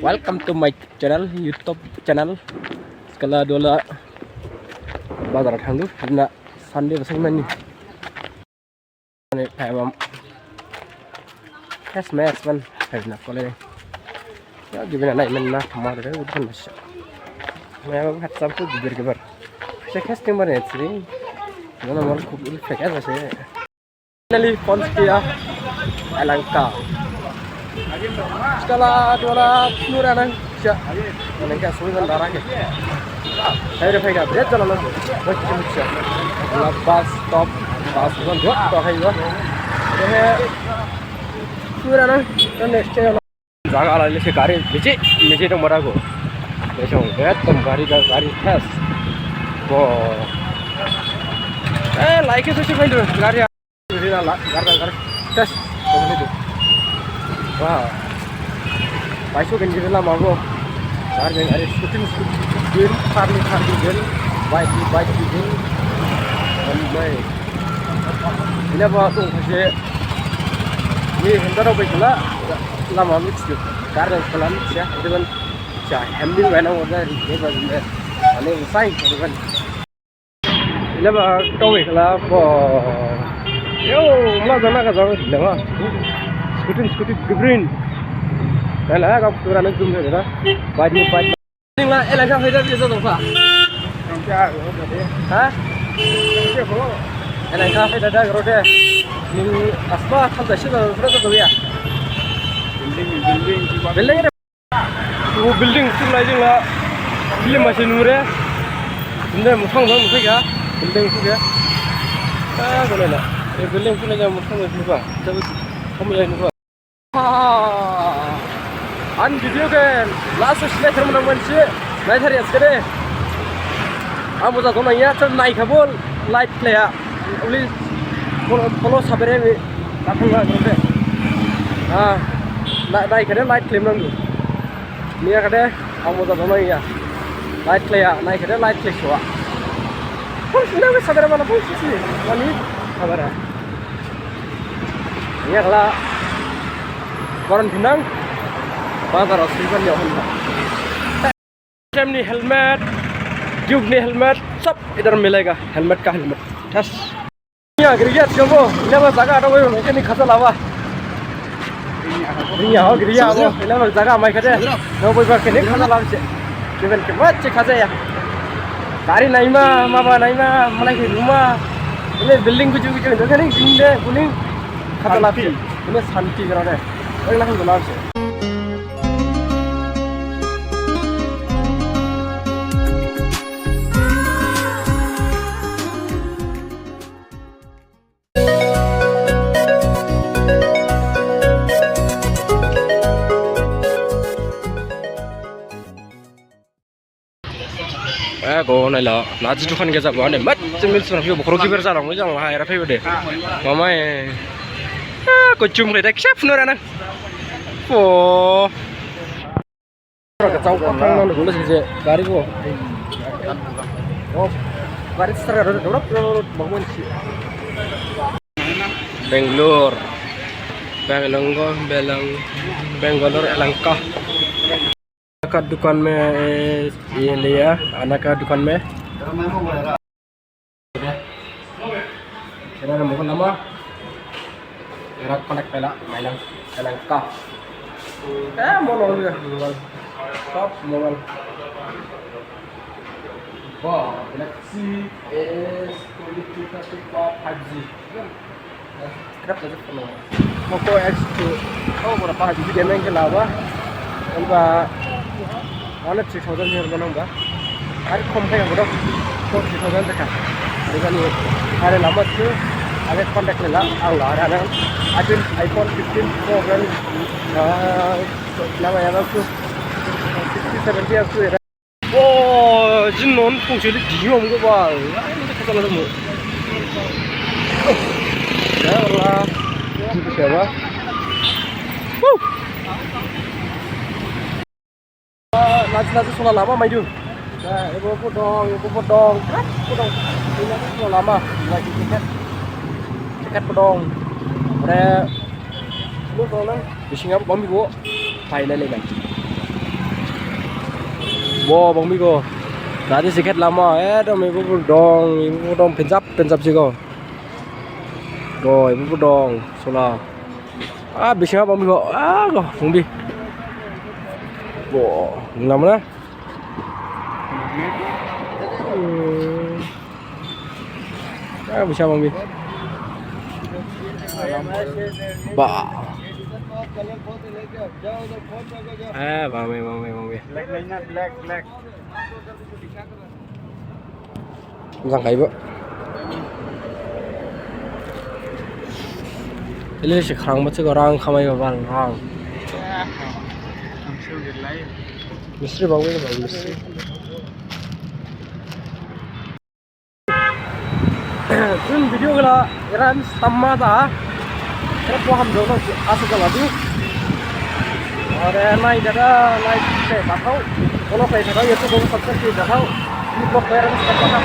Welcome to my channel, YouTube channel. Sekala dola bazar thandu na Sunday basing mani. Ane kayak has match man kayak nak kolej. Ya gimana nak main nak kemarin deh udah bisa. Saya hat sampai bibir kebar. Saya has timur ni sih. Mana malu kubur fake aja sih. Finally pons kia Alangka. Sekala dola nura nang siya. Alangka suliman darah ke. Saya dah fake update jalan lalu. Macam siya. Lepas stop pas bukan jauh tak hay lah. Jadi nura nang next jalan. Jaga ala lese gari biji dong marago. Besok betul gari tes. Wow. Like itu sih main dulu gari. Gari tes. Kamu itu. Wow. Pasu kan jadi lama go. Gari gari shooting game, farming game, bike game. Amai. Ini apa tuh kasih? Ini hendak apa pula? Lama mix tu. Gari sekolah mix ya. Itu kan. Hamil mana orang ini bagus. Ane usai itu kan. Ini apa tahu ikhlas apa? Yo, malah jangan kerja ni lah. Scooting green. Kalau agak kurang nak zoom je lah. Baju. Ni lah, elang kau hidup biasa tu apa? Hah? Elang kau hidup dah kerja. Ni asbah sampai sini berapa tu ya? Building. वो building सुनाई ला film machine मुरे इंदे मुथांग दं मुथाइगा building सुगे बोलेला ए building सुनाई मुथांग नुबा जब खमलाय नुबा आन भिडियो के लास्ट स्लाइड थरमन मोनसे नायथारि आसके आं मोजा दं नाया त नायखाबो लाइट प्लेया ओनलि फलो साबरे दाथांगा गरे नायखादे लाइट फ्लेम नांगौ Ni ada, kamu dah tahu ya. Light play ya, naik ada light play semua. Pun sudah wes sabar mana pun sih. Wani sabar. Ni kalau koran bintang, bagar aslikan ya honda. Jam ni helmet, tube ni helmet, सब इधर मिलेगा. Helmet का helmet. Tes. Ni agriya coba. Ini apa jaga ada kowe mungkin ni khasa lawa. Ini ya, geriya apa? Ini apa jaga mai kade? Nau boy pakai ni khana lalu je. Cuman kemat cek khasa ya. Gari naima, maba naima, mana ke rumah. Ini building kucu itu kan ni ginde, kuning khasa lalu. Ini santi kerana. Orang lain tu lalu je. Go này là chỉ cho khăn cái gì vậy? Mất chân mình xuống phía bờ khối kia ra lòng mới rằng hai ra phía bên đây. Mà mày có chum cái đấy chép nữa ra nè. Ồ. Cái cháu con thằng nó cũng là gì? Gari của. Gari sekarang ada berapa bangun sih? Bangalore, Alangka. Anak दुकान में ये लिया anak का दुकान में ada mobile nama era connect pela mainan Alangka mobile juga top mobile wow Galaxy S22 5G kerap saja penuh Poco X2 oh berapa GB dia main ke lawa उनका 1,3,000 here बनाऊंगा अरे कम है बड़ा 4,000 तक है लेकिन ये अरे लंबा तो अरे कॉन्टैक्ट ले ला आऊँगा अरे अभी iPhone 15 Pro रन लगा यार तो 60-70 आपको ये वो जिन नॉन फंक्शनल दियो हमको बाल मुझे पता लगा मुझे ya Allah itu siapa Nasi sudah lama maju. Nah, ibu potong, ini sudah lama. Lagi tiket potong. Ada lu tahu nang, di sini apa bom ibu? Thailand lagi. Wow, bang Miko. Tadi sikit lama, dong ibu dong penjap sih kau. Rồi, ibu dong, sola. Bisa bang Miko, kau, bang Bi. Wow, lama na. Bisa bang Bi. Ba. Bang Bi. Black. Răng cái vợ. Ini sekarang macam orang kamai orang orang. Misteri bang Bi, misteri. Kun video gala iran stamma ta. Terus हम दोनों आसु का लादू और नाई दादा नाई से बताओ दोनों पे बताओ ये तो दोनों सबसे चीज बताओ ये ब्लॉग पेरेंट्स का पता